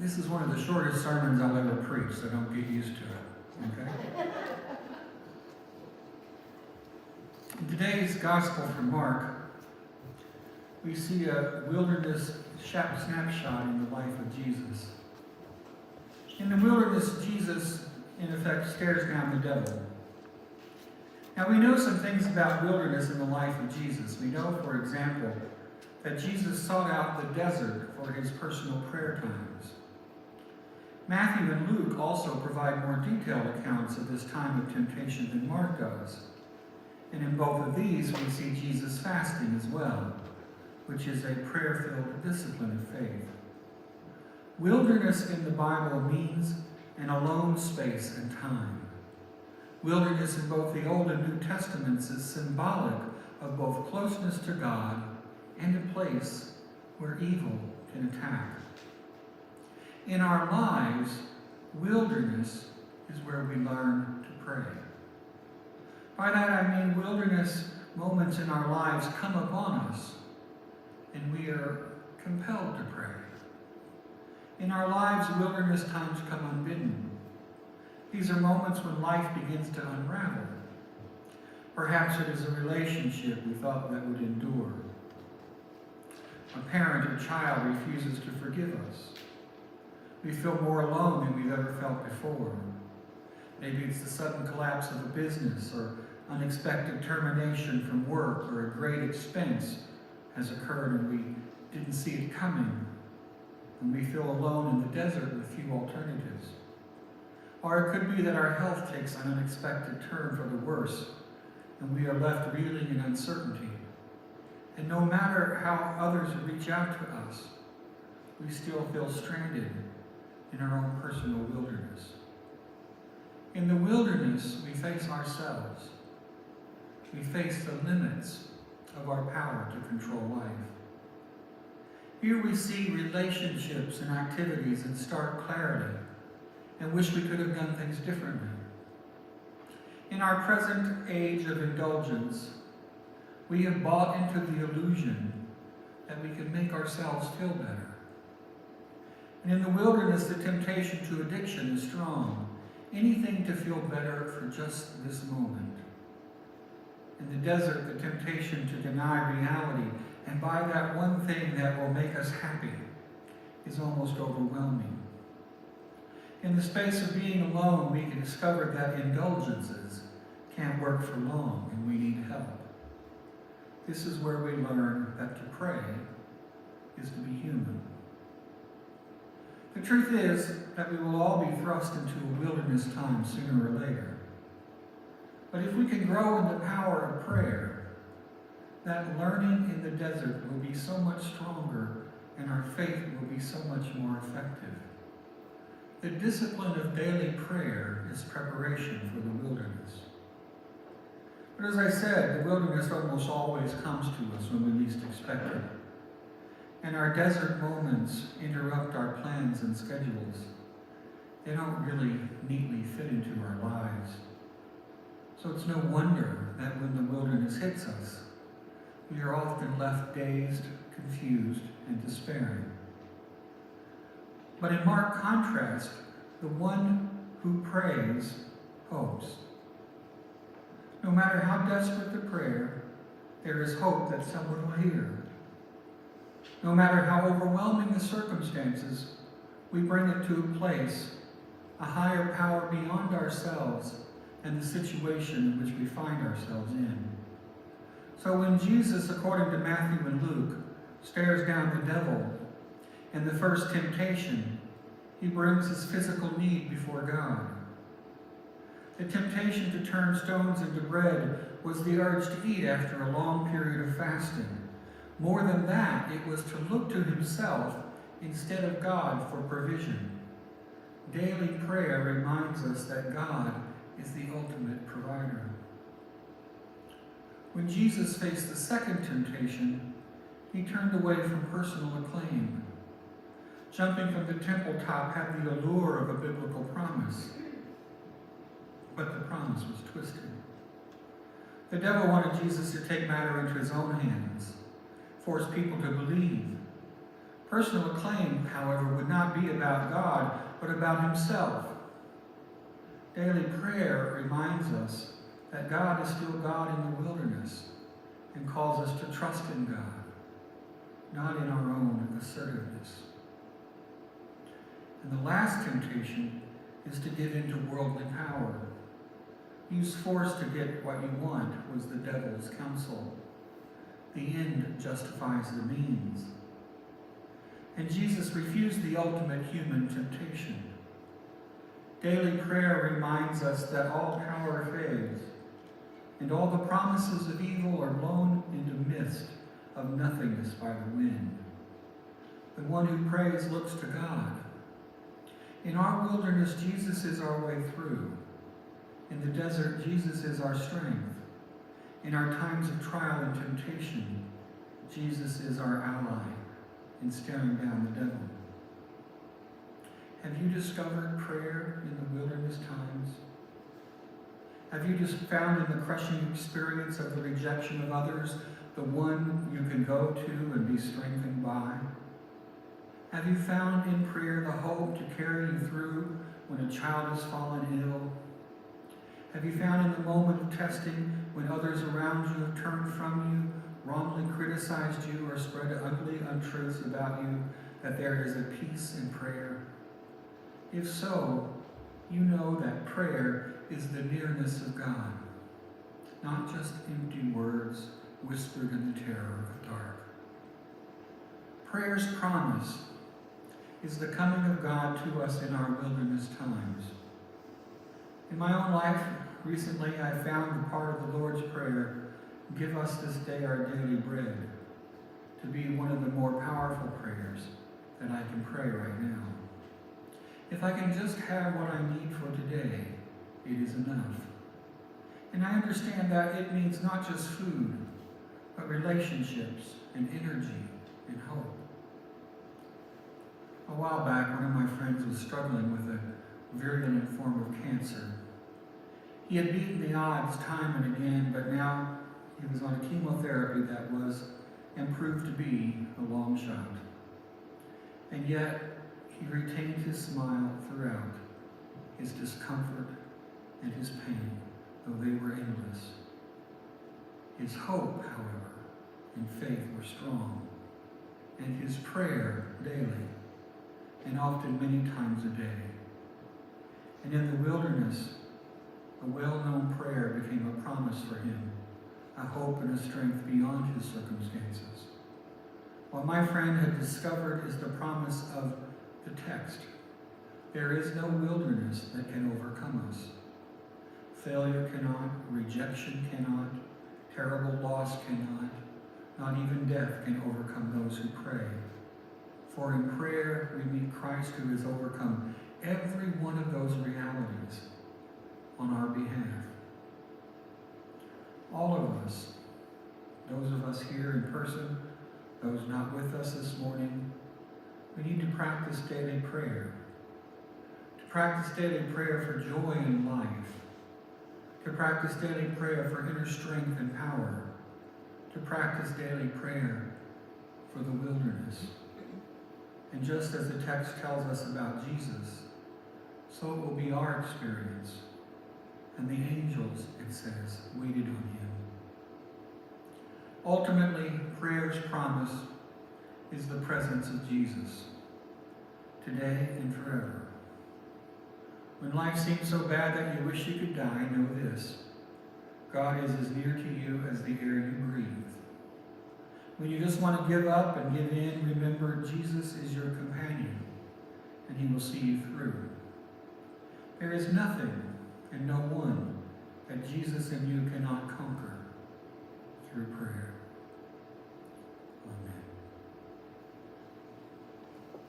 This is one of the shortest sermons I'll ever preach, so don't get used to it, okay? In today's Gospel from Mark, we see a wilderness snapshot in the life of Jesus. In the wilderness, Jesus, in effect, stares down the devil. Now, we know some things about wilderness in the life of Jesus. We know, for example, that Jesus sought out the desert for his personal prayer times. Matthew and Luke also provide more detailed accounts of this time of temptation than Mark does. And in both of these, we see Jesus fasting as well, which is a prayer-filled discipline of faith. Wilderness in the Bible means an alone space and time. Wilderness in both the Old and New Testaments is symbolic of both closeness to God and a place where evil can attack. In our lives, wilderness is where we learn to pray. By that I mean wilderness moments in our lives come upon us and we are compelled to pray. In our lives, wilderness times come unbidden. These are moments when life begins to unravel. Perhaps it is a relationship we thought that would endure. A parent or child refuses to forgive us. We feel more alone than we've ever felt before. Maybe it's the sudden collapse of a business or unexpected termination from work, or a great expense has occurred and we didn't see it coming, and we feel alone in the desert with few alternatives. Or it could be that our health takes an unexpected turn for the worse, and we are left reeling in uncertainty. And no matter how others reach out to us, we still feel stranded in our own personal wilderness. In the wilderness, we face ourselves. We face the limits of our power to control life. Here we see relationships and activities in stark clarity and wish we could have done things differently. In our present age of indulgence, we have bought into the illusion that we can make ourselves feel better. And in the wilderness, the temptation to addiction is strong. Anything to feel better for just this moment. In the desert, the temptation to deny reality and buy that one thing that will make us happy is almost overwhelming. In the space of being alone, we can discover that indulgences can't work for long and we need help. This is where we learn that to pray is to be human. The truth is that we will all be thrust into a wilderness time sooner or later. But if we can grow in the power of prayer, that learning in the desert will be so much stronger and our faith will be so much more effective. The discipline of daily prayer is preparation for the wilderness. But as I said, the wilderness almost always comes to us when we least expect it. And our desert moments interrupt our plans and schedules. They don't really neatly fit into our lives. So it's no wonder that when the wilderness hits us, we are often left dazed, confused, and despairing. But in marked contrast, the one who prays hopes. No matter how desperate the prayer, there is hope that someone will hear. No matter how overwhelming the circumstances, we bring it to a place, a higher power beyond ourselves and the situation in which we find ourselves in. So when Jesus, according to Matthew and Luke, stares down the devil in the first temptation, he brings his physical need before God. The temptation to turn stones into bread was the urge to eat after a long period of fasting. More than that, it was to look to himself instead of God for provision. Daily prayer reminds us that God is the ultimate provider. When Jesus faced the second temptation, he turned away from personal acclaim. Jumping from the temple top had the allure of a biblical promise, but the promise was twisted. The devil wanted Jesus to take matter into his own hands, force people to believe, Personal acclaim, however, would not be about God, but about himself. Daily prayer reminds us that God is still God in the wilderness and calls us to trust in God, not in our own assertiveness. And the last temptation is to give in to worldly power. Use force to get what you want was the devil's counsel. The end justifies the means. And Jesus refused the ultimate human temptation. Daily prayer reminds us that all power fades, and all the promises of evil are blown into mist of nothingness by the wind. The one who prays looks to God. In our wilderness, Jesus is our way through. In the desert, Jesus is our strength. In our times of trial and temptation, Jesus is our ally in staring down the devil. Have you discovered prayer in the wilderness times? Have you just found in the crushing experience of the rejection of others the one you can go to and be strengthened by? Have you found in prayer the hope to carry you through when a child has fallen ill? Have you found in the moment of testing when others around you have turned from you, wrongly criticized you, or spread ugly untruths about you, that there is a peace in prayer? If so, you know that prayer is the nearness of God, not just empty words whispered in the terror of the dark. Prayer's promise is the coming of God to us in our wilderness times. In my own life, recently I found the part of the Lord's Prayer, "Give us this day our daily bread," to be one of the more powerful prayers that I can pray right now. If I can just have what I need for today, it is enough. And I understand that it means not just food, but relationships and energy and hope. A while back, one of my friends was struggling with a virulent form of cancer. He had beaten the odds time and again, but now he was on a chemotherapy that was and proved to be a long shot. And yet, he retained his smile throughout, his discomfort and his pain, though they were endless. His hope, however, and faith were strong, and his prayer daily, and often many times a day. And in the wilderness, a well-known prayer became a promise for him, a hope and a strength beyond his circumstances. What my friend had discovered is the promise of the text. There is no wilderness that can overcome us. Failure cannot, rejection cannot, terrible loss cannot, not even death can overcome those who pray. For in prayer we meet Christ, who has overcome every one of those realities on our behalf. All of us, those of us here in person, those not with us this morning, we need to practice daily prayer. To practice daily prayer for joy in life. To practice daily prayer for inner strength and power. To practice daily prayer for the wilderness. And just as the text tells us about Jesus, so it will be our experience. And the angels, it says, waited on him. Ultimately, prayer's promise is the presence of Jesus, today and forever. When life seems so bad that you wish you could die, know this: God is as near to you as the air you breathe. When you just want to give up and give in, remember Jesus is your companion, and he will see you through. There is nothing and no one that Jesus and you cannot conquer through prayer.